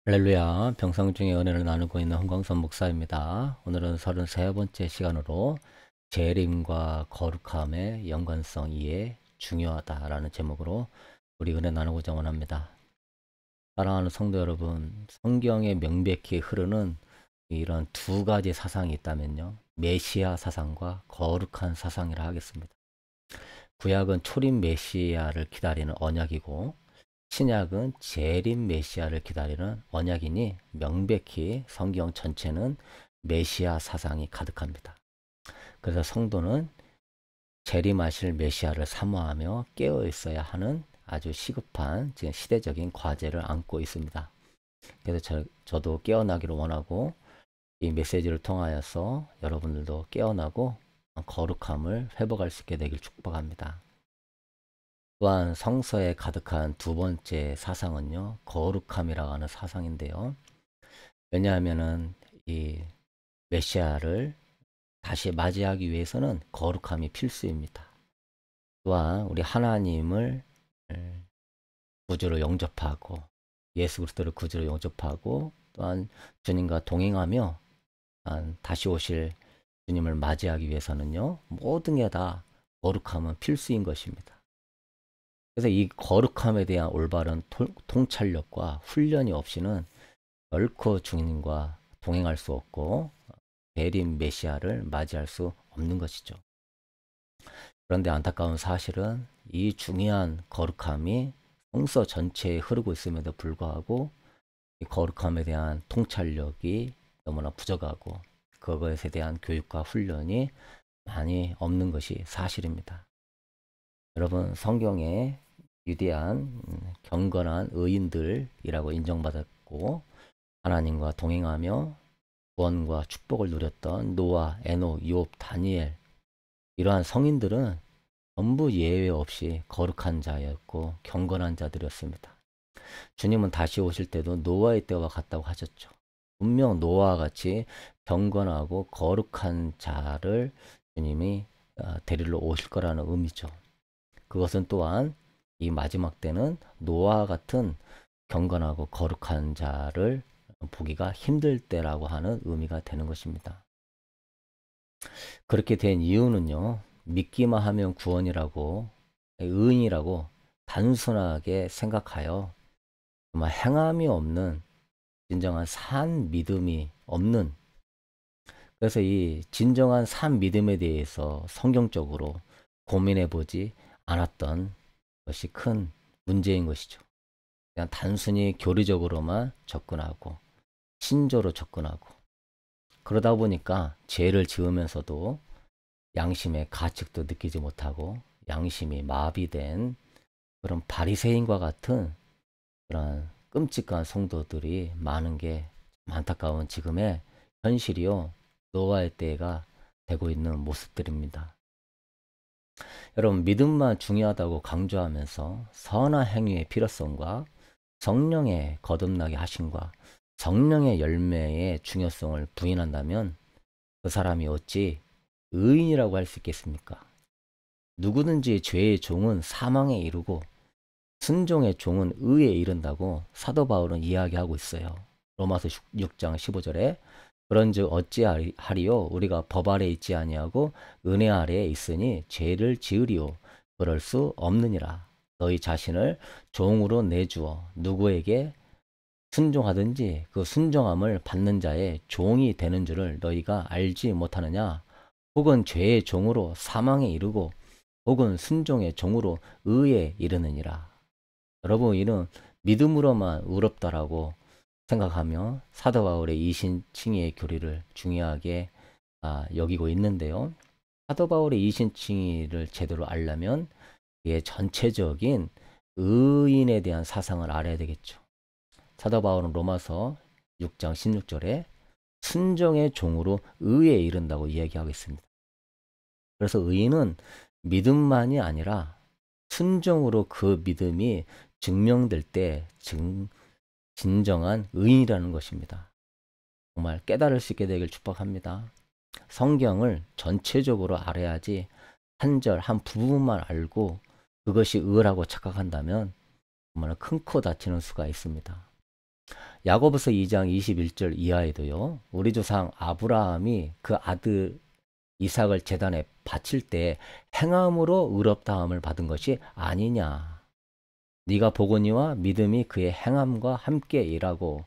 할렐루야, 병상 중에 은혜를 나누고 있는 홍광선 목사입니다. 오늘은 33번째 시간으로 재림과 거룩함의 연관성 이해 중요하다라는 제목으로 우리 은혜 나누고자 원합니다. 사랑하는 성도 여러분, 성경에 명백히 흐르는 이런 두 가지 사상이 있다면요, 메시아 사상과 거룩한 사상이라 하겠습니다. 구약은 초림 메시아를 기다리는 언약이고, 신약은 재림 메시아를 기다리는 언약이니 명백히 성경 전체는 메시아 사상이 가득합니다. 그래서 성도는 재림하실 메시아를 사모하며 깨어 있어야 하는 아주 시급한 지금 시대적인 과제를 안고 있습니다. 그래서 저도 깨어나기를 원하고, 이 메시지를 통하여서 여러분들도 깨어나고 거룩함을 회복할 수 있게 되길 축복합니다. 또한 성서에 가득한 두 번째 사상은요, 거룩함이라고 하는 사상인데요. 왜냐하면은 이 메시아를 다시 맞이하기 위해서는 거룩함이 필수입니다. 또한 우리 하나님을 구주로 영접하고, 예수 그리스도를 구주로 영접하고, 또한 주님과 동행하며 다시 오실 주님을 맞이하기 위해서는요, 모든 게 다 거룩함은 필수인 것입니다. 그래서 이 거룩함에 대한 올바른 통찰력과 훈련이 없이는 결코 주님과 동행할 수 없고 대림 메시아를 맞이할 수 없는 것이죠. 그런데 안타까운 사실은 이 중요한 거룩함이 성서 전체에 흐르고 있음에도 불구하고 이 거룩함에 대한 통찰력이 너무나 부족하고 그것에 대한 교육과 훈련이 많이 없는 것이 사실입니다. 여러분, 성경에 위대한 경건한 의인들이라고 인정받았고 하나님과 동행하며 구원과 축복을 누렸던 노아, 에녹, 욥, 다니엘, 이러한 성인들은 전부 예외 없이 거룩한 자였고 경건한 자들이었습니다. 주님은 다시 오실 때도 노아의 때와 같다고 하셨죠. 분명 노아와 같이 경건하고 거룩한 자를 주님이 데리러 오실 거라는 의미죠. 그것은 또한 이 마지막 때는 노아와 같은 경건하고 거룩한 자를 보기가 힘들 때라고 하는 의미가 되는 것입니다. 그렇게 된 이유는요, 믿기만 하면 구원이라고, 의인이라고 단순하게 생각하여 정말 행함이 없는, 진정한 산 믿음이 없는, 그래서 이 진정한 산 믿음에 대해서 성경적으로 고민해 보지 않았던 것이 큰 문제인 것이죠. 그냥 단순히 교리적으로만 접근하고 신조로 접근하고 그러다 보니까 죄를 지으면서도 양심의 가책도 느끼지 못하고 양심이 마비된 그런 바리새인과 같은 그런 끔찍한 성도들이 많은 게 안타까운 지금의 현실이요, 노아의 때가 되고 있는 모습들입니다. 여러분, 믿음만 중요하다고 강조하면서 선한 행위의 필요성과 성령의 거듭나게 하심과 성령의 열매의 중요성을 부인한다면 그 사람이 어찌 의인이라고 할 수 있겠습니까? 누구든지 죄의 종은 사망에 이르고 순종의 종은 의에 이른다고 사도 바울은 이야기하고 있어요. 로마서 6장 15절에 그런즉 어찌하리요? 우리가 법 아래 있지 아니하고 은혜 아래에 있으니 죄를 지으리요? 그럴 수 없느니라. 너희 자신을 종으로 내주어 누구에게 순종하든지 그 순종함을 받는 자의 종이 되는 줄을 너희가 알지 못하느냐? 혹은 죄의 종으로 사망에 이르고 혹은 순종의 종으로 의에 이르느니라. 여러분, 이는 믿음으로만 의롭다라고 생각하며 사도 바울의 이신칭의의 교리를 중요하게 여기고 있는데요. 사도 바울의 이신칭의를 제대로 알려면 이게 전체적인 의인에 대한 사상을 알아야 되겠죠. 사도 바울은 로마서 6장 16절에 순종의 종으로 의에 이른다고 이야기하고 있습니다. 그래서 의인은 믿음만이 아니라 순종으로 그 믿음이 증명될 때 진정한 의인이라는 것입니다. 정말 깨달을 수 있게 되길 축복합니다. 성경을 전체적으로 알아야지 한 절, 한 부분만 알고 그것이 의라고 착각한다면 정말 큰 코 다치는 수가 있습니다. 야고보서 2장 21절 이하에도요. 우리 조상 아브라함이 그 아들 이삭을 제단에 바칠 때 행함으로 의롭다함을 받은 것이 아니냐. 네가 보거니와 믿음이 그의 행함과 함께 일하고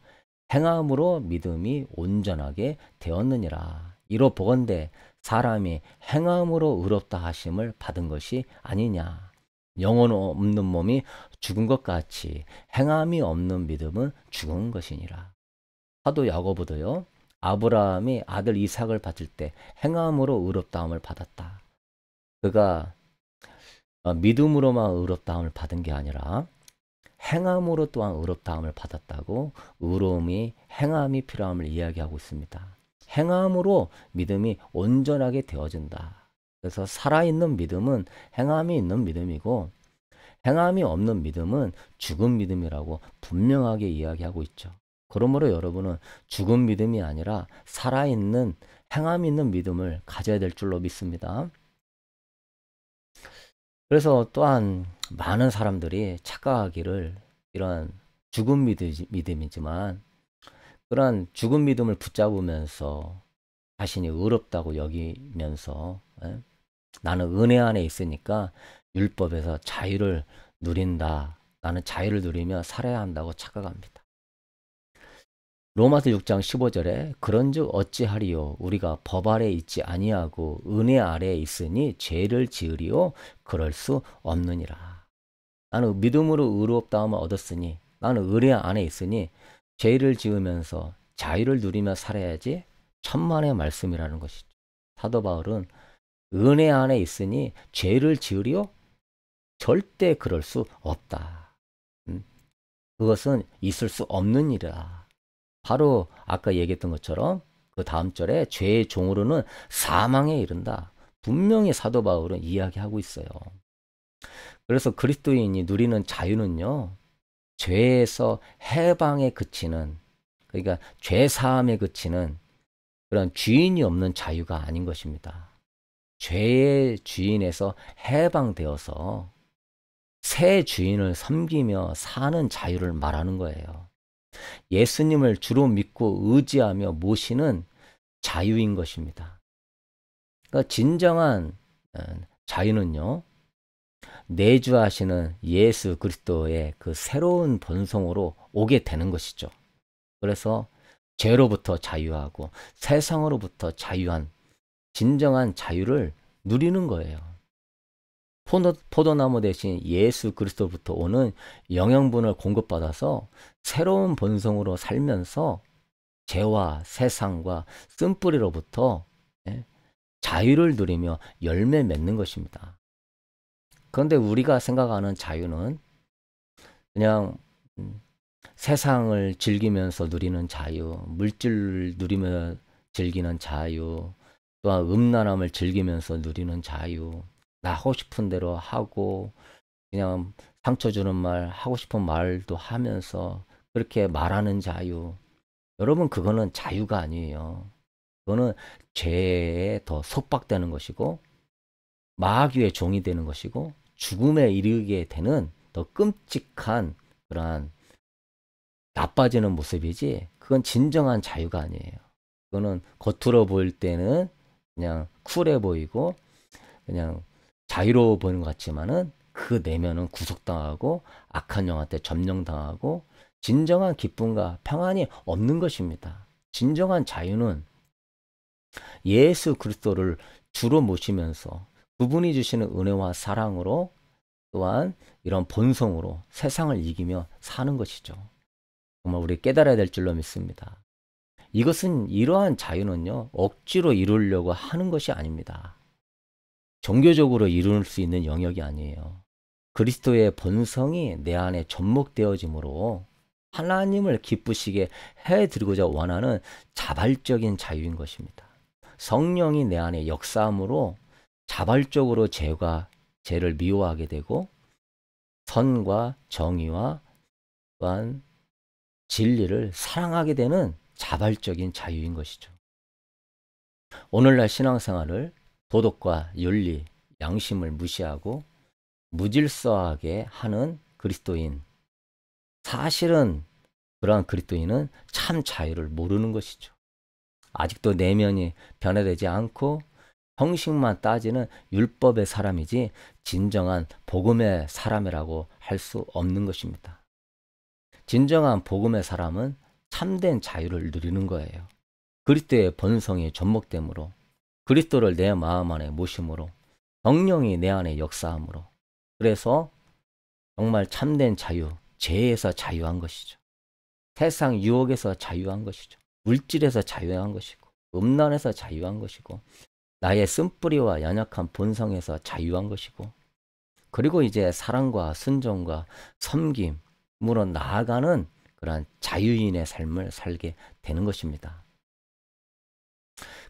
행함으로 믿음이 온전하게 되었느니라. 이로 보건대 사람이 행함으로 의롭다 하심을 받은 것이 아니냐. 영혼 없는 몸이 죽은 것 같이 행함이 없는 믿음은 죽은 것이니라. 사도 야고보도요. 아브라함이 아들 이삭을 바칠 때 행함으로 의롭다함을 받았다. 그가 믿음으로만 의롭다함을 받은 게 아니라 행함으로 또한 의롭다함을 받았다고 의로움이 행함이 필요함을 이야기하고 있습니다. 행함으로 믿음이 온전하게 되어진다. 그래서 살아있는 믿음은 행함이 있는 믿음이고 행함이 없는 믿음은 죽은 믿음이라고 분명하게 이야기하고 있죠. 그러므로 여러분은 죽은 믿음이 아니라 살아있는 행함이 있는 믿음을 가져야 될 줄로 믿습니다. 그래서 또한 많은 사람들이 착각하기를 이런 죽은 믿음이지만 그런 죽은 믿음을 붙잡으면서 자신이 의롭다고 여기면서 나는 은혜 안에 있으니까 율법에서 자유를 누린다. 나는 자유를 누리며 살아야 한다고 착각합니다. 로마서 6장 15절에 그런즉 어찌하리요 우리가 법 아래 있지 아니하고 은혜 아래 있으니 죄를 지으리요 그럴 수 없느니라. 나는 믿음으로 의롭다함을 얻었으니 나는 은혜 안에 있으니 죄를 지으면서 자유를 누리며 살아야지 천만의 말씀이라는 것이죠. 사도 바울은 은혜 안에 있으니 죄를 지으리요? 절대 그럴 수 없다. 그것은 있을 수 없는 일이다. 바로 아까 얘기했던 것처럼 그 다음 절에 죄의 종으로는 사망에 이른다. 분명히 사도 바울은 이야기하고 있어요. 그래서 그리스도인이 누리는 자유는요. 죄에서 해방에 그치는 그러니까 죄 사함에 그치는 그런 주인이 없는 자유가 아닌 것입니다. 죄의 주인에서 해방되어서 새 주인을 섬기며 사는 자유를 말하는 거예요. 예수님을 주로 믿고 의지하며 모시는 자유인 것입니다. 그러니까 진정한 자유는요. 내주하시는 예수 그리스도의 그 새로운 본성으로 오게 되는 것이죠. 그래서 죄로부터 자유하고 세상으로부터 자유한 진정한 자유를 누리는 거예요. 포도나무 대신 예수 그리스도부터 오는 영양분을 공급받아서 새로운 본성으로 살면서 죄와 세상과 쓴뿌리로부터 자유를 누리며 열매 맺는 것입니다. 그런데 우리가 생각하는 자유는 그냥 세상을 즐기면서 누리는 자유, 물질을 누리며 즐기는 자유, 또한 음란함을 즐기면서 누리는 자유, 나 하고 싶은 대로 하고 그냥 상처 주는 말, 하고 싶은 말도 하면서 그렇게 말하는 자유. 여러분 그거는 자유가 아니에요. 그거는 죄에 더 속박되는 것이고 마귀의 종이 되는 것이고 죽음에 이르게 되는 더 끔찍한 그러한 나빠지는 모습이지 그건 진정한 자유가 아니에요. 그거는 겉으로 보일 때는 그냥 쿨해 보이고 그냥 자유로워 보이는 것 같지만은 그 내면은 구속당하고 악한 영한테 점령당하고 진정한 기쁨과 평안이 없는 것입니다. 진정한 자유는 예수 그리스도를 주로 모시면서 그분이 주시는 은혜와 사랑으로 또한 이런 본성으로 세상을 이기며 사는 것이죠. 정말 우리 깨달아야 될 줄로 믿습니다. 이것은 이러한 자유는요. 억지로 이루려고 하는 것이 아닙니다. 종교적으로 이룰 수 있는 영역이 아니에요. 그리스도의 본성이 내 안에 접목되어지므로 하나님을 기쁘시게 해드리고자 원하는 자발적인 자유인 것입니다. 성령이 내 안에 역사함으로 자발적으로 죄를 미워하게 되고 선과 정의와 또한 진리를 사랑하게 되는 자발적인 자유인 것이죠. 오늘날 신앙생활을 도덕과 윤리, 양심을 무시하고 무질서하게 하는 그리스도인. 사실은 그러한 그리스도인은 참 자유를 모르는 것이죠. 아직도 내면이 변화되지 않고 형식만 따지는 율법의 사람이지 진정한 복음의 사람이라고 할 수 없는 것입니다. 진정한 복음의 사람은 참된 자유를 누리는 거예요. 그리스도의 본성이 접목됨으로, 그리스도를 내 마음 안에 모심으로, 성령이 내 안에 역사함으로, 그래서 정말 참된 자유, 죄에서 자유한 것이죠. 세상 유혹에서 자유한 것이죠. 물질에서 자유한 것이고, 음란에서 자유한 것이고, 나의 쓴뿌리와 연약한 본성에서 자유한 것이고, 그리고 이제 사랑과 순종과 섬김으로 나아가는 그러한 자유인의 삶을 살게 되는 것입니다.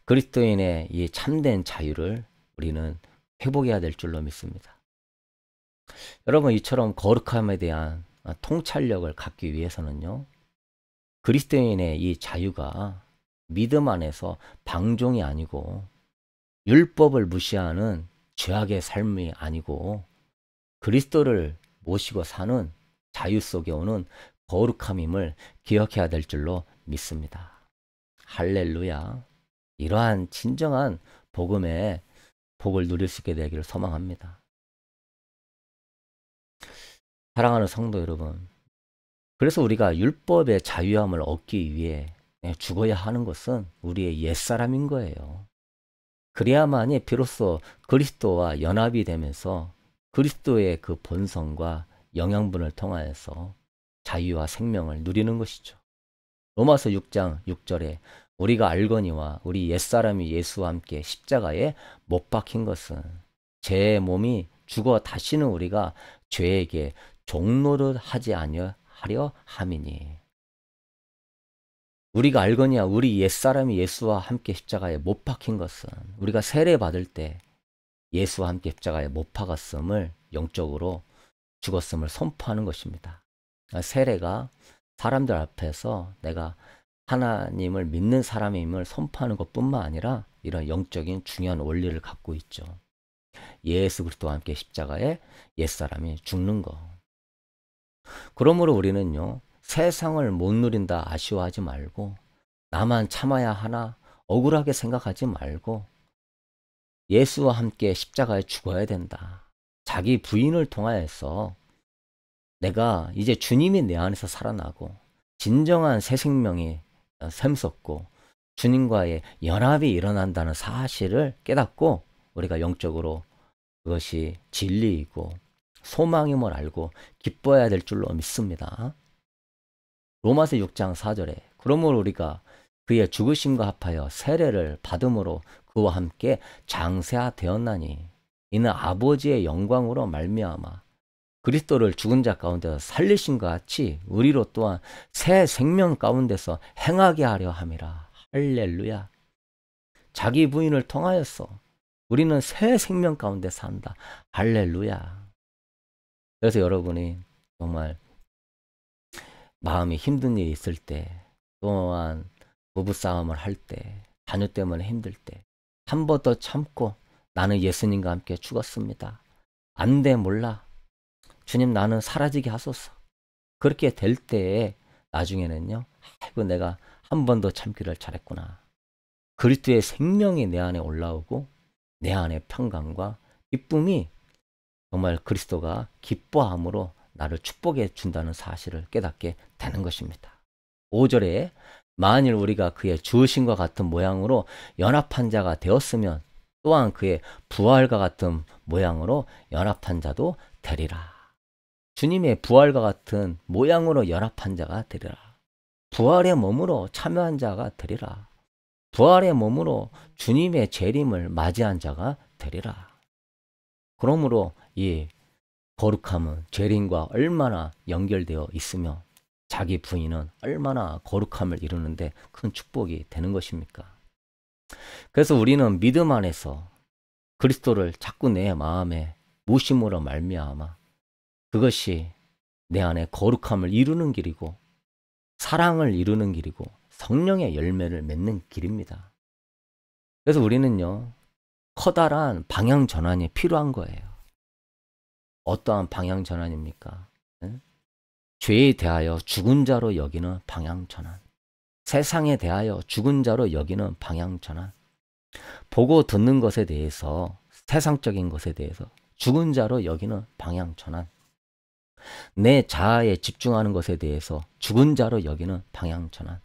그리스도인의 이 참된 자유를 우리는 회복해야 될 줄로 믿습니다. 여러분, 이처럼 거룩함에 대한 통찰력을 갖기 위해서는요, 그리스도인의 이 자유가 믿음 안에서 방종이 아니고 율법을 무시하는 죄악의 삶이 아니고 그리스도를 모시고 사는 자유 속에 오는 거룩함임을 기억해야 될 줄로 믿습니다. 할렐루야. 이러한 진정한 복음의 복을 누릴 수 있게 되기를 소망합니다. 사랑하는 성도 여러분, 그래서 우리가 율법의 자유함을 얻기 위해 죽어야 하는 것은 우리의 옛사람인 거예요. 그래야만이 비로소 그리스도와 연합이 되면서 그리스도의 그 본성과 영양분을 통하여서 자유와 생명을 누리는 것이죠. 로마서 6장 6절에 우리가 알거니와 우리 옛사람이 예수와 함께 십자가에 못 박힌 것은 제 몸이 죽어 다시는 우리가 죄에게 종노릇 하지 아니하려 함이니. 우리가 알거니와 우리 옛사람이 예수와 함께 십자가에 못 박힌 것은 우리가 세례 받을 때 예수와 함께 십자가에 못 박았음을 영적으로 죽었음을 선포하는 것입니다. 세례가 사람들 앞에서 내가 하나님을 믿는 사람임을 선포하는 것뿐만 아니라 이런 영적인 중요한 원리를 갖고 있죠. 예수 그리스도와 함께 십자가에 옛사람이 죽는 것. 그러므로 우리는요, 세상을 못 누린다 아쉬워하지 말고 나만 참아야 하나 억울하게 생각하지 말고 예수와 함께 십자가에 죽어야 된다. 자기 부인을 통하여서 내가 이제 주님이 내 안에서 살아나고 진정한 새 생명이 샘솟고 주님과의 연합이 일어난다는 사실을 깨닫고 우리가 영적으로 그것이 진리이고 소망임을 알고 기뻐해야 될 줄로 믿습니다. 로마서 6장 4절에 그러므로 우리가 그의 죽으심과 합하여 세례를 받음으로 그와 함께 장세하되었나니 이는 아버지의 영광으로 말미암아 그리스도를 죽은 자 가운데서 살리신 것 같이 우리로 또한 새 생명 가운데서 행하게 하려 함이라. 할렐루야. 자기 부인을 통하여서 우리는 새 생명 가운데 산다. 할렐루야. 그래서 여러분이 정말 마음이 힘든 일이 있을 때, 또한 부부싸움을 할 때, 자녀 때문에 힘들 때 한 번 더 참고 나는 예수님과 함께 죽었습니다. 안 돼, 몰라. 주님, 나는 사라지게 하소서. 그렇게 될 때에 나중에는요, 아이고 내가 한 번 더 참기를 잘했구나. 그리스도의 생명이 내 안에 올라오고 내 안에 평강과 기쁨이 정말 그리스도가 기뻐함으로 나를 축복해 준다는 사실을 깨닫게 되는 것입니다. 5절에 만일 우리가 그의 죽으심과 같은 모양으로 연합한 자가 되었으면 또한 그의 부활과 같은 모양으로 연합한 자도 되리라. 주님의 부활과 같은 모양으로 연합한 자가 되리라. 부활의 몸으로 참여한 자가 되리라. 부활의 몸으로 주님의 재림을 맞이한 자가 되리라. 그러므로 이 거룩함은 재림과 얼마나 연결되어 있으며 자기 부인은 얼마나 거룩함을 이루는데 큰 축복이 되는 것입니까? 그래서 우리는 믿음 안에서 그리스도를 자꾸 내 마음에 모심으로 말미암아 그것이 내 안에 거룩함을 이루는 길이고 사랑을 이루는 길이고 성령의 열매를 맺는 길입니다. 그래서 우리는요, 커다란 방향 전환이 필요한 거예요. 어떠한 방향 전환입니까? 죄에 대하여 죽은 자로 여기는 방향전환. 세상에 대하여 죽은 자로 여기는 방향전환. 보고 듣는 것에 대해서, 세상적인 것에 대해서 죽은 자로 여기는 방향전환. 내 자아에 집중하는 것에 대해서 죽은 자로 여기는 방향전환.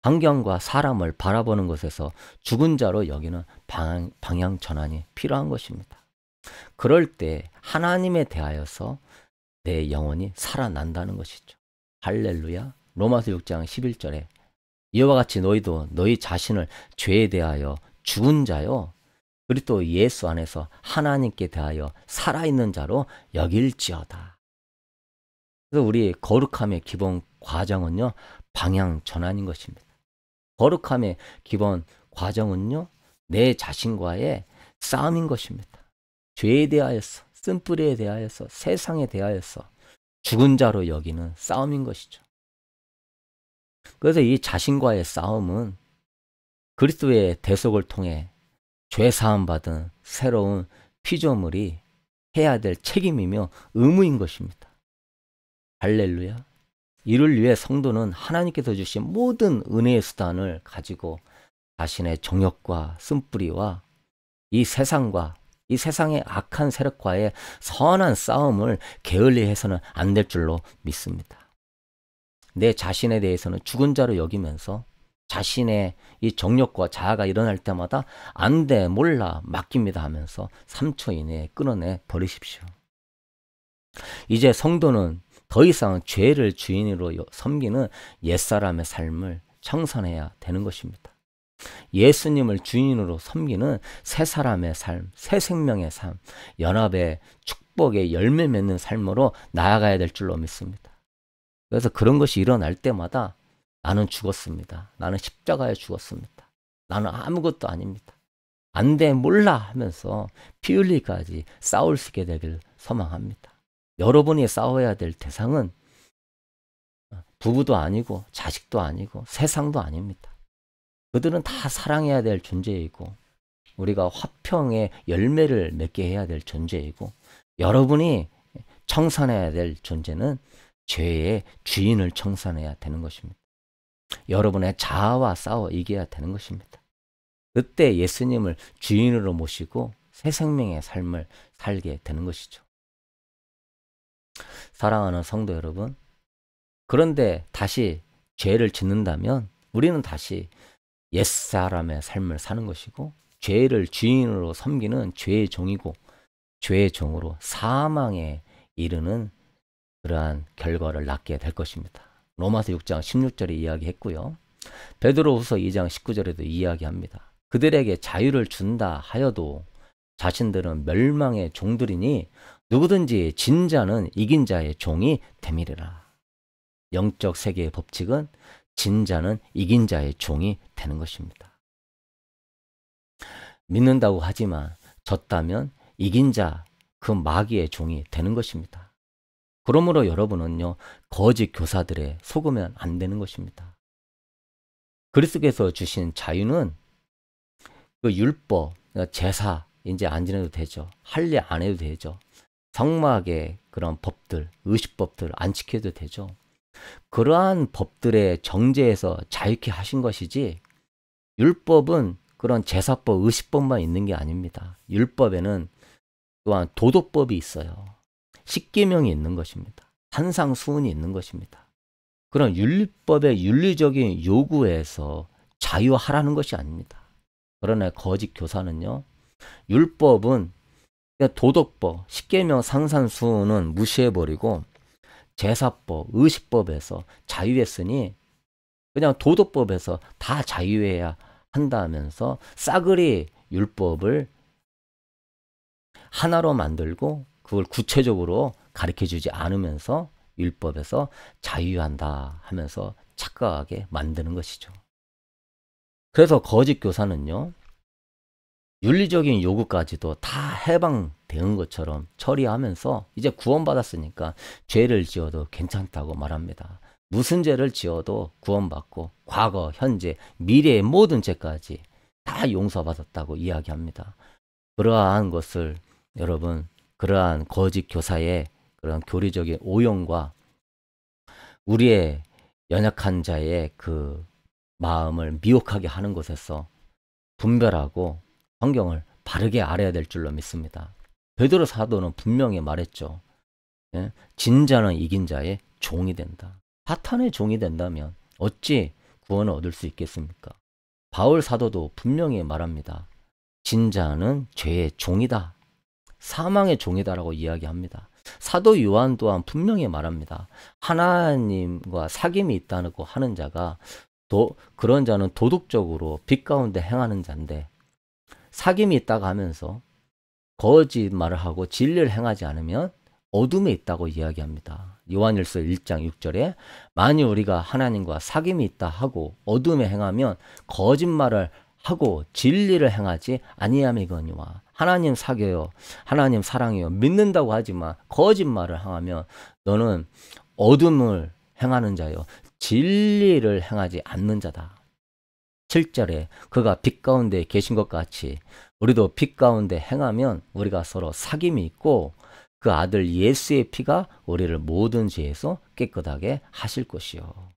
환경과 사람을 바라보는 것에서 죽은 자로 여기는 방향전환이 필요한 것입니다. 그럴 때 하나님에 대하여서 내 영혼이 살아난다는 것이죠. 할렐루야. 로마서 6장 11절에 이와 같이 너희도 너희 자신을 죄에 대하여 죽은 자요, 그리스도 예수 안에서 하나님께 대하여 살아있는 자로 여길지어다. 그래서 우리 거룩함의 기본 과정은요, 방향 전환인 것입니다. 거룩함의 기본 과정은요, 내 자신과의 싸움인 것입니다. 죄에 대하여서, 쓴뿌리에 대하여서, 세상에 대하여서 죽은 자로 여기는 싸움인 것이죠. 그래서 이 자신과의 싸움은 그리스도의 대속을 통해 죄 사함 받은 새로운 피조물이 해야 될 책임이며 의무인 것입니다. 할렐루야. 이를 위해 성도는 하나님께서 주신 모든 은혜의 수단을 가지고 자신의 정욕과 쓴뿌리와 이 세상과 이 세상의 악한 세력과의 선한 싸움을 게을리해서는 안 될 줄로 믿습니다. 내 자신에 대해서는 죽은 자로 여기면서 자신의 이 정욕과 자아가 일어날 때마다 안 돼, 몰라, 맡깁니다 하면서 3초 이내에 끊어내 버리십시오. 이제 성도는 더 이상 죄를 주인으로 섬기는 옛사람의 삶을 청산해야 되는 것입니다. 예수님을 주인으로 섬기는 새 사람의 삶, 새 생명의 삶, 연합의 축복의 열매 맺는 삶으로 나아가야 될 줄로 믿습니다. 그래서 그런 것이 일어날 때마다 나는 죽었습니다. 나는 십자가에 죽었습니다. 나는 아무것도 아닙니다. 안 돼, 몰라 하면서 피 흘리기까지 싸울 수 있게 되길 소망합니다. 여러분이 싸워야 될 대상은 부부도 아니고 자식도 아니고 세상도 아닙니다. 그들은 다 사랑해야 될 존재이고 우리가 화평의 열매를 맺게 해야 될 존재이고, 여러분이 청산해야 될 존재는 죄의 주인을 청산해야 되는 것입니다. 여러분의 자아와 싸워 이겨야 되는 것입니다. 그때 예수님을 주인으로 모시고 새 생명의 삶을 살게 되는 것이죠. 사랑하는 성도 여러분, 그런데 다시 죄를 짓는다면 우리는 다시 옛사람의 삶을 사는 것이고, 죄를 주인으로 섬기는 죄의 종이고, 죄의 종으로 사망에 이르는 그러한 결과를 낳게 될 것입니다. 로마서 6장 16절에 이야기했고요. 베드로후서 2장 19절에도 이야기합니다. 그들에게 자유를 준다 하여도 자신들은 멸망의 종들이니 누구든지 진 자는 이긴 자의 종이 됨이리라. 영적 세계의 법칙은 진 자는 이긴 자의 종이 되는 것입니다. 믿는다고 하지만 졌다면 이긴 자, 그 마귀의 종이 되는 것입니다. 그러므로 여러분은요, 거짓 교사들에 속으면 안 되는 것입니다. 그리스도께서 주신 자유는 그 율법, 제사 이제 안 지내도 되죠. 할례 안 해도 되죠. 성막의 그런 법들, 의식법들 안 지켜도 되죠. 그러한 법들의 정죄에서 자유케 하신 것이지, 율법은 그런 제사법, 의식법만 있는 게 아닙니다. 율법에는 또한 도덕법이 있어요. 십계명이 있는 것입니다. 산상수훈이 있는 것입니다. 그런 율법의 윤리적인 요구에서 자유하라는 것이 아닙니다. 그러나 거짓 교사는요, 율법은 도덕법, 십계명, 산상수훈은 무시해버리고 제사법, 의식법에서 자유했으니 그냥 도덕법에서 다 자유해야 한다면서 싸그리 율법을 하나로 만들고 그걸 구체적으로 가르쳐주지 않으면서 율법에서 자유한다 하면서 착각하게 만드는 것이죠. 그래서 거짓 교사는요, 윤리적인 요구까지도 다 해방된 것처럼 처리하면서 이제 구원받았으니까 죄를 지어도 괜찮다고 말합니다. 무슨 죄를 지어도 구원받고 과거, 현재, 미래의 모든 죄까지 다 용서받았다고 이야기합니다. 그러한 것을 여러분, 그러한 거짓 교사의 그런 교리적인 오용과 우리의 연약한 자의 그 마음을 미혹하게 하는 곳에서 분별하고 성경을 바르게 알아야 될 줄로 믿습니다. 베드로 사도는 분명히 말했죠. 예? 진자는 이긴 자의 종이 된다. 사탄의 종이 된다면 어찌 구원을 얻을 수 있겠습니까? 바울 사도도 분명히 말합니다. 진자는 죄의 종이다. 사망의 종이다라고 이야기합니다. 사도 요한 또한 분명히 말합니다. 하나님과 사귐이 있다고 하는 자가 그런 자는 도덕적으로 빛 가운데 행하는 자인데 사귐이 있다고 하면서 거짓말을 하고 진리를 행하지 않으면 어둠에 있다고 이야기합니다. 요한일서 1장 6절에 만일 우리가 하나님과 사귐이 있다 하고 어둠에 행하면 거짓말을 하고 진리를 행하지 아니함이거니와. 하나님 사귀어요, 하나님 사랑해요 믿는다고 하지만 거짓말을 행하면 너는 어둠을 행하는 자요 진리를 행하지 않는 자다. 7절에 그가 빛 가운데 계신 것 같이 우리도 빛 가운데 행하면 우리가 서로 사귐이 있고 그 아들 예수의 피가 우리를 모든 죄에서 깨끗하게 하실 것이요.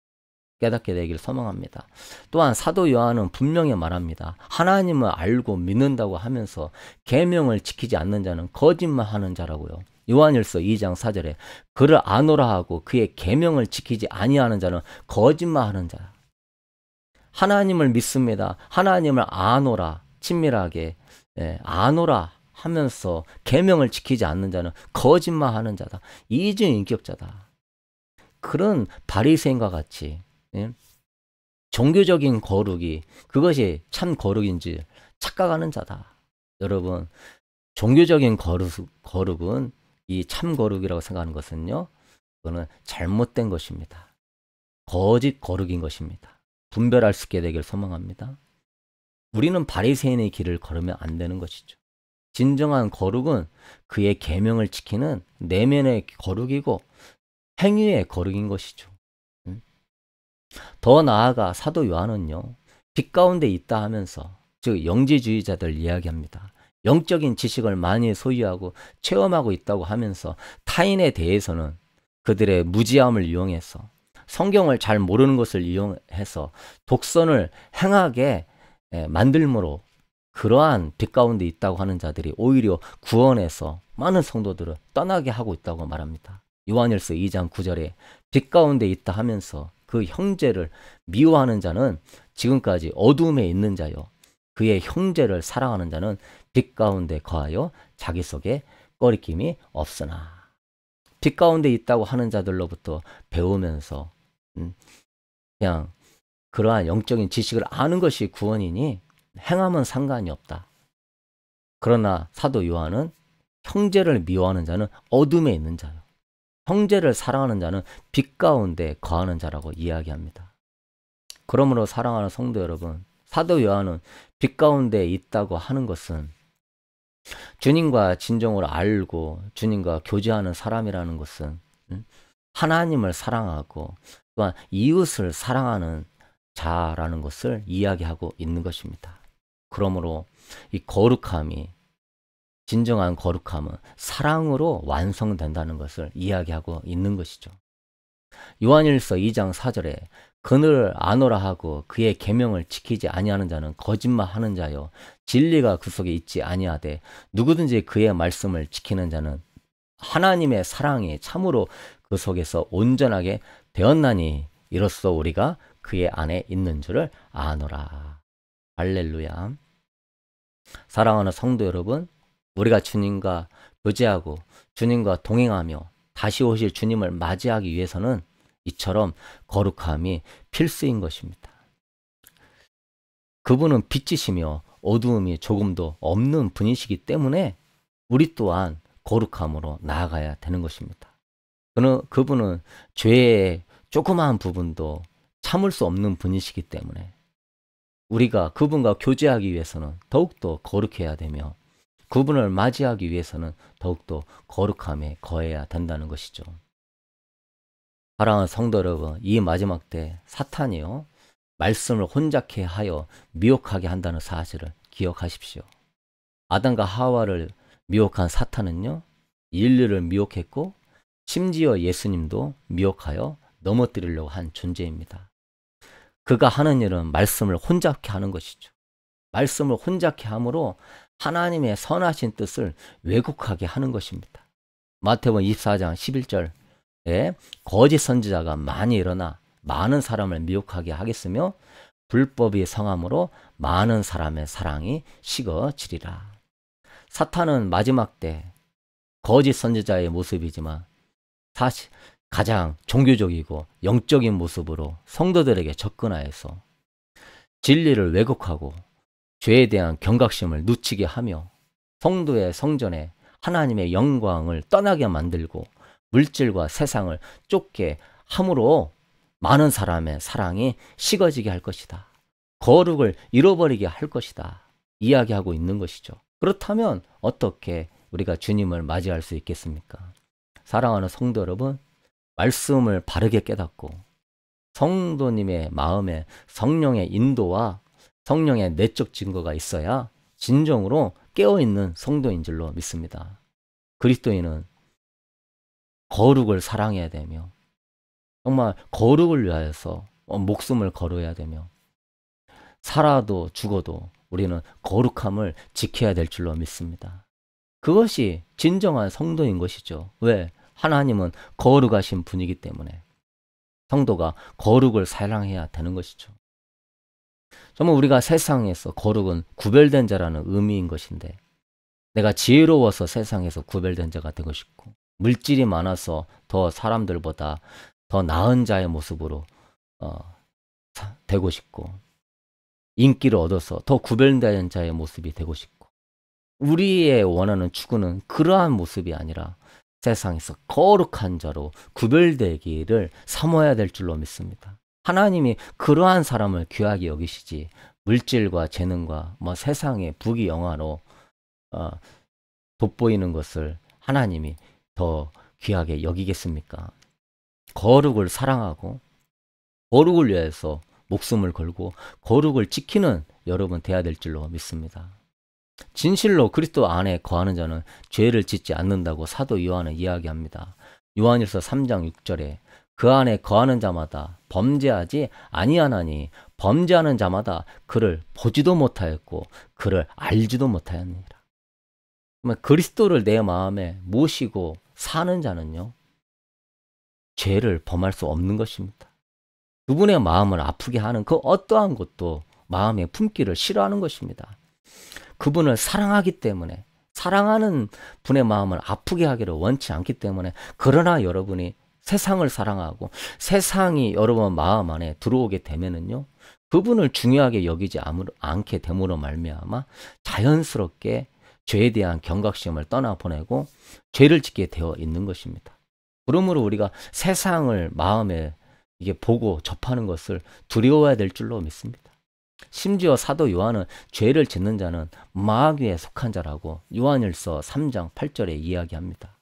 깨닫게 되기를 소망합니다. 또한 사도 요한은 분명히 말합니다. 하나님을 알고 믿는다고 하면서 계명을 지키지 않는 자는 거짓말하는 자라고요. 요한일서 2장 4절에 그를 아노라 하고 그의 계명을 지키지 아니하는 자는 거짓말하는 자. 하나님을 믿습니다. 하나님을 아노라 친밀하게 아노라 하면서 계명을 지키지 않는 자는 거짓말하는 자다. 이중인격자다. 그런 바리새인과 같이 종교적인 거룩이 그것이 참 거룩인지 착각하는 자다. 여러분, 종교적인 거룩은 이 참 거룩이라고 생각하는 것은요, 그거는 잘못된 것입니다. 거짓 거룩인 것입니다. 분별할 수 있게 되길 소망합니다. 우리는 바리새인의 길을 걸으면 안 되는 것이죠. 진정한 거룩은 그의 계명을 지키는 내면의 거룩이고 행위의 거룩인 것이죠. 더 나아가 사도 요한은요, 빛 가운데 있다 하면서 즉 영지주의자들 이야기합니다. 영적인 지식을 많이 소유하고 체험하고 있다고 하면서 타인에 대해서는 그들의 무지함을 이용해서 성경을 잘 모르는 것을 이용해서 독선을 행하게 만들므로 그러한 빛 가운데 있다고 하는 자들이 오히려 구원에서 많은 성도들을 떠나게 하고 있다고 말합니다. 요한일서 2장 9절에 빛 가운데 있다 하면서 그 형제를 미워하는 자는 지금까지 어둠에 있는 자요 그의 형제를 사랑하는 자는 빛 가운데 거하여 자기 속에 꺼리낌이 없으나. 빛 가운데 있다고 하는 자들로부터 배우면서 그냥 그러한 영적인 지식을 아는 것이 구원이니 행하면 상관이 없다. 그러나 사도 요한은 형제를 미워하는 자는 어둠에 있는 자요. 형제를 사랑하는 자는 빛 가운데 거하는 자라고 이야기합니다. 그러므로 사랑하는 성도 여러분, 사도 요한은 빛 가운데 있다고 하는 것은 주님과 진정으로 알고 주님과 교제하는 사람이라는 것은 하나님을 사랑하고 또한 이웃을 사랑하는 자라는 것을 이야기하고 있는 것입니다. 그러므로 이 거룩함이 진정한 거룩함은 사랑으로 완성된다는 것을 이야기하고 있는 것이죠. 요한일서 2장 4절에 그를 아노라 하고 그의 계명을 지키지 아니하는 자는 거짓말하는 자요 진리가 그 속에 있지 아니하되 누구든지 그의 말씀을 지키는 자는 하나님의 사랑이 참으로 그 속에서 온전하게 되었나니 이로써 우리가 그의 안에 있는 줄을 아노라. 할렐루야. 사랑하는 성도 여러분, 우리가 주님과 교제하고 주님과 동행하며 다시 오실 주님을 맞이하기 위해서는 이처럼 거룩함이 필수인 것입니다. 그분은 빛이시며 어두움이 조금도 없는 분이시기 때문에 우리 또한 거룩함으로 나아가야 되는 것입니다. 그분은 죄의 조그마한 부분도 참을 수 없는 분이시기 때문에 우리가 그분과 교제하기 위해서는 더욱더 거룩해야 되며 그분을 맞이하기 위해서는 더욱더 거룩함에 거해야 된다는 것이죠. 사랑하는 성도 여러분, 이 마지막 때 사탄이요 말씀을 혼잡케 하여 미혹하게 한다는 사실을 기억하십시오. 아담과 하와를 미혹한 사탄은요 인류를 미혹했고 심지어 예수님도 미혹하여 넘어뜨리려고 한 존재입니다. 그가 하는 일은 말씀을 혼잡케 하는 것이죠. 말씀을 혼잡케 함으로 하나님의 선하신 뜻을 왜곡하게 하는 것입니다. 마태복음 24장 11절에 거짓 선지자가 많이 일어나 많은 사람을 미혹하게 하겠으며 불법이 성함으로 많은 사람의 사랑이 식어지리라. 사탄은 마지막 때 거짓 선지자의 모습이지만 사실 가장 종교적이고 영적인 모습으로 성도들에게 접근하여서 진리를 왜곡하고 죄에 대한 경각심을 늦추게 하며 성도의 성전에 하나님의 영광을 떠나게 만들고 물질과 세상을 쫓게 함으로 많은 사람의 사랑이 식어지게 할 것이다. 거룩을 잃어버리게 할 것이다. 이야기하고 있는 것이죠. 그렇다면 어떻게 우리가 주님을 맞이할 수 있겠습니까? 사랑하는 성도 여러분, 말씀을 바르게 깨닫고 성도님의 마음에 성령의 인도와 성령의 내적 증거가 있어야 진정으로 깨어있는 성도인 줄로 믿습니다. 그리스도인은 거룩을 사랑해야 되며 정말 거룩을 위하여서 목숨을 걸어야 되며 살아도 죽어도 우리는 거룩함을 지켜야 될 줄로 믿습니다. 그것이 진정한 성도인 것이죠. 왜? 하나님은 거룩하신 분이기 때문에 성도가 거룩을 사랑해야 되는 것이죠. 정말 우리가 세상에서 거룩은 구별된 자라는 의미인 것인데 내가 지혜로워서 세상에서 구별된 자가 되고 싶고 물질이 많아서 더 사람들보다 더 나은 자의 모습으로 되고 싶고 인기를 얻어서 더 구별된 자의 모습이 되고 싶고 우리의 원하는 추구는 그러한 모습이 아니라 세상에서 거룩한 자로 구별되기를 사모해야 될 줄로 믿습니다. 하나님이 그러한 사람을 귀하게 여기시지 물질과 재능과 세상의 부귀영화로 돋보이는 것을 하나님이 더 귀하게 여기겠습니까? 거룩을 사랑하고 거룩을 위해서 목숨을 걸고 거룩을 지키는 여러분 돼야 될 줄로 믿습니다. 진실로 그리스도 안에 거하는 자는 죄를 짓지 않는다고 사도 요한은 이야기합니다. 요한일서 3장 6절에 그 안에 거하는 자마다 범죄하지 아니하나니 범죄하는 자마다 그를 보지도 못하였고 그를 알지도 못하였느니라. 그리스도를 내 마음에 모시고 사는 자는요 죄를 범할 수 없는 것입니다. 그분의 마음을 아프게 하는 그 어떠한 것도 마음에 품기를 싫어하는 것입니다. 그분을 사랑하기 때문에 사랑하는 분의 마음을 아프게 하기를 원치 않기 때문에 그러나 여러분이 세상을 사랑하고 세상이 여러분 마음 안에 들어오게 되면은요 그분을 중요하게 여기지 않게 됨으로 말미암아 자연스럽게 죄에 대한 경각심을 떠나보내고 죄를 짓게 되어 있는 것입니다. 그러므로 우리가 세상을 마음에 이게 보고 접하는 것을 두려워해야 될 줄로 믿습니다. 심지어 사도 요한은 죄를 짓는 자는 마귀에 속한 자라고 요한일서 3장 8절에 이야기합니다.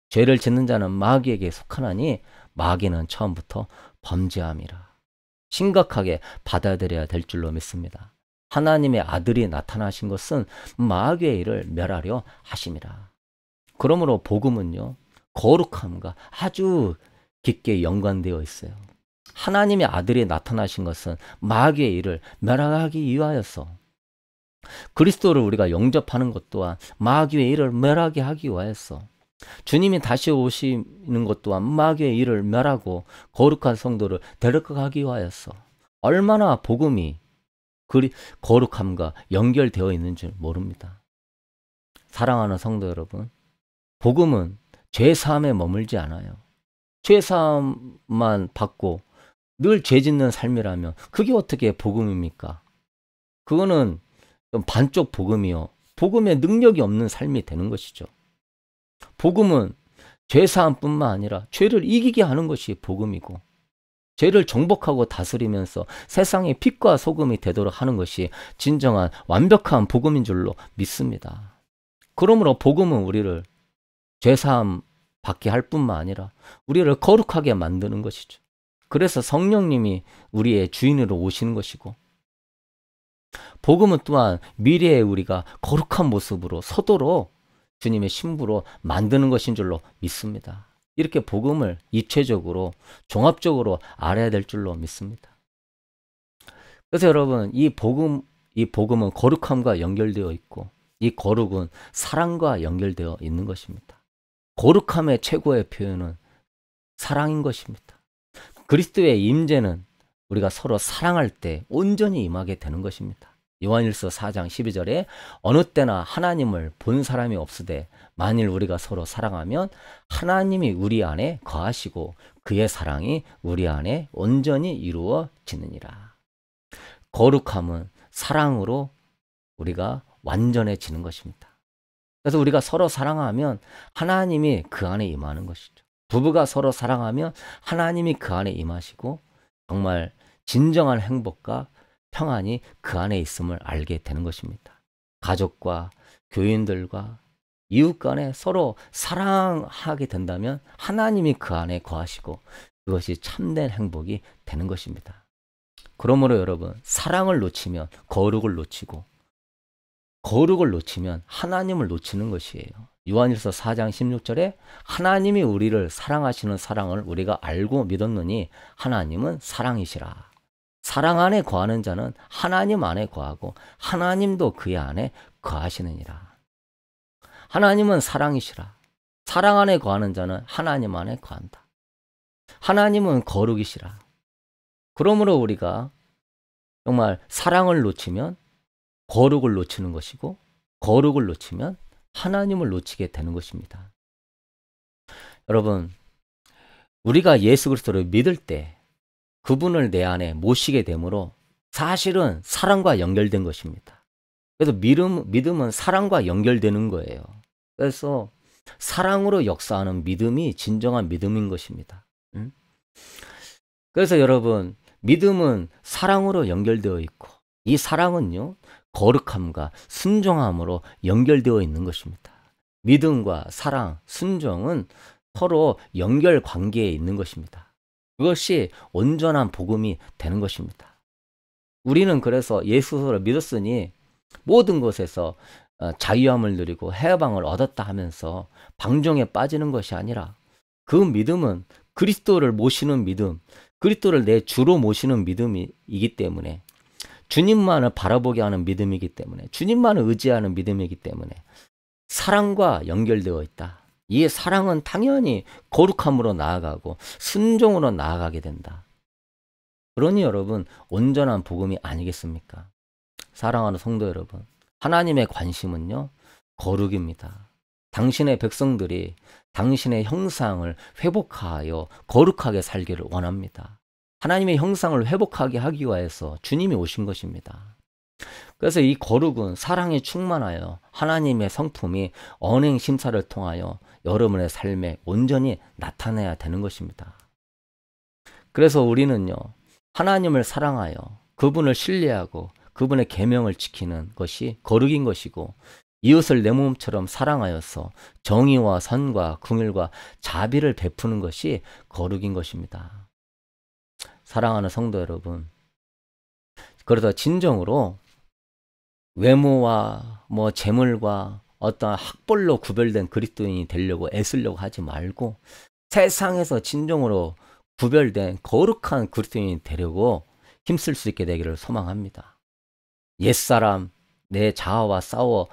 죄를 짓는 자는 마귀에게 속하나니 마귀는 처음부터 범죄함이라. 심각하게 받아들여야 될 줄로 믿습니다. 하나님의 아들이 나타나신 것은 마귀의 일을 멸하려 하심이라. 그러므로 복음은요 거룩함과 아주 깊게 연관되어 있어요. 하나님의 아들이 나타나신 것은 마귀의 일을 멸하기 위하여서 그리스도를 우리가 영접하는 것 또한 마귀의 일을 멸하게 하기 위하여서 주님이 다시 오시는 것 또한 마귀의 일을 멸하고 거룩한 성도를 데려가기 위하여서 얼마나 복음이 거룩함과 연결되어 있는 줄 모릅니다. 사랑하는 성도 여러분, 복음은 죄사함에 머물지 않아요. 죄사함만 받고 늘 죄짓는 삶이라면 그게 어떻게 복음입니까? 그거는 좀 반쪽 복음이요. 복음의 능력이 없는 삶이 되는 것이죠. 복음은 죄사함뿐만 아니라 죄를 이기게 하는 것이 복음이고 죄를 정복하고 다스리면서 세상의 빛과 소금이 되도록 하는 것이 진정한 완벽한 복음인 줄로 믿습니다. 그러므로 복음은 우리를 죄사함 받게 할 뿐만 아니라 우리를 거룩하게 만드는 것이죠. 그래서 성령님이 우리의 주인으로 오시는 것이고 복음은 또한 미래에 우리가 거룩한 모습으로 서도록 주님의 신부로 만드는 것인 줄로 믿습니다. 이렇게 복음을 입체적으로 종합적으로 알아야 될 줄로 믿습니다. 그래서 여러분 이 복음은 거룩함과 연결되어 있고 이 거룩은 사랑과 연결되어 있는 것입니다. 거룩함의 최고의 표현은 사랑인 것입니다. 그리스도의 임재는 우리가 서로 사랑할 때 온전히 임하게 되는 것입니다. 요한일서 4장 12절에 어느 때나 하나님을 본 사람이 없으되 만일 우리가 서로 사랑하면 하나님이 우리 안에 거하시고 그의 사랑이 우리 안에 온전히 이루어지느니라. 거룩함은 사랑으로 우리가 완전해지는 것입니다. 그래서 우리가 서로 사랑하면 하나님이 그 안에 임하는 것이죠. 부부가 서로 사랑하면 하나님이 그 안에 임하시고 정말 진정한 행복과 평안이 그 안에 있음을 알게 되는 것입니다. 가족과 교인들과 이웃 간에 서로 사랑하게 된다면 하나님이 그 안에 거하시고 그것이 참된 행복이 되는 것입니다. 그러므로 여러분 사랑을 놓치면 거룩을 놓치고 거룩을 놓치면 하나님을 놓치는 것이에요. 요한일서 4장 16절에 하나님이 우리를 사랑하시는 사랑을 우리가 알고 믿었느니 하나님은 사랑이시라. 사랑 안에 거하는 자는 하나님 안에 거하고 하나님도 그의 안에 거하시느니라. 하나님은 사랑이시라. 사랑 안에 거하는 자는 하나님 안에 거한다. 하나님은 거룩이시라. 그러므로 우리가 정말 사랑을 놓치면 거룩을 놓치는 것이고 거룩을 놓치면 하나님을 놓치게 되는 것입니다. 여러분, 우리가 예수 그리스도를 믿을 때 그분을 내 안에 모시게 되므로 사실은 사랑과 연결된 것입니다. 그래서 믿음은 사랑과 연결되는 거예요. 그래서 사랑으로 역사하는 믿음이 진정한 믿음인 것입니다. 그래서 여러분, 믿음은 사랑으로 연결되어 있고 이 사랑은요, 거룩함과 순종함으로 연결되어 있는 것입니다. 믿음과 사랑, 순종은 서로 연결 관계에 있는 것입니다. 그것이 온전한 복음이 되는 것입니다. 우리는 그래서 예수를 믿었으니 모든 것에서 자유함을 누리고 해방을 얻었다 하면서 방종에 빠지는 것이 아니라 그 믿음은 그리스도를 모시는 믿음, 그리스도를 내 주로 모시는 믿음이기 때문에 주님만을 바라보게 하는 믿음이기 때문에 주님만을 의지하는 믿음이기 때문에 사랑과 연결되어 있다. 이 사랑은 당연히 거룩함으로 나아가고 순종으로 나아가게 된다. 그러니 여러분 온전한 복음이 아니겠습니까? 사랑하는 성도 여러분, 하나님의 관심은요 거룩입니다. 당신의 백성들이 당신의 형상을 회복하여 거룩하게 살기를 원합니다. 하나님의 형상을 회복하게 하기 위해서 주님이 오신 것입니다. 그래서 이 거룩은 사랑에 충만하여 하나님의 성품이 언행 심사를 통하여 여러분의 삶에 온전히 나타내야 되는 것입니다. 그래서 우리는요, 하나님을 사랑하여 그분을 신뢰하고 그분의 계명을 지키는 것이 거룩인 것이고 이웃을 내 몸처럼 사랑하여서 정의와 선과 긍휼과 자비를 베푸는 것이 거룩인 것입니다. 사랑하는 성도 여러분, 그래서 진정으로 외모와 재물과 어떤 학벌로 구별된 그리스도인이 되려고 애쓰려고 하지 말고 세상에서 진정으로 구별된 거룩한 그리스도인이 되려고 힘쓸 수 있게 되기를 소망합니다. 옛사람 내 자아와 싸워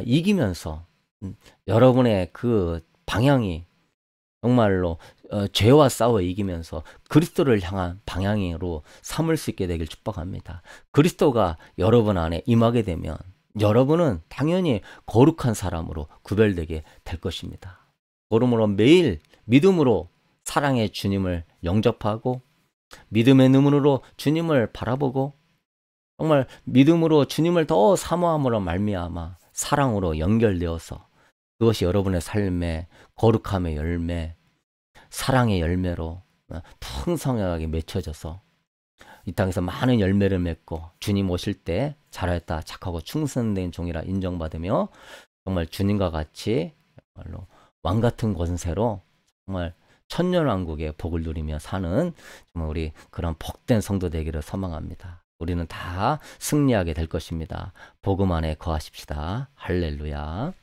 이기면서 여러분의 그 방향이 정말로 죄와 싸워 이기면서 그리스도를 향한 방향으로 삼을 수 있게 되길 축복합니다. 그리스도가 여러분 안에 임하게 되면 여러분은 당연히 거룩한 사람으로 구별되게 될 것입니다. 그러므로 매일 믿음으로 사랑의 주님을 영접하고 믿음의 눈으로 주님을 바라보고 정말 믿음으로 주님을 더 사모함으로 말미암아 사랑으로 연결되어서 그것이 여러분의 삶의 거룩함의 열매, 사랑의 열매로 풍성하게 맺혀져서 이 땅에서 많은 열매를 맺고 주님 오실 때 잘했다, 착하고 충성된 종이라 인정받으며 정말 주님과 같이 정말로 왕 같은 권세로 정말 천년왕국의 복을 누리며 사는 정말 우리 그런 복된 성도 되기를 소망합니다. 우리는 다 승리하게 될 것입니다. 복음 안에 거하십시다. 할렐루야.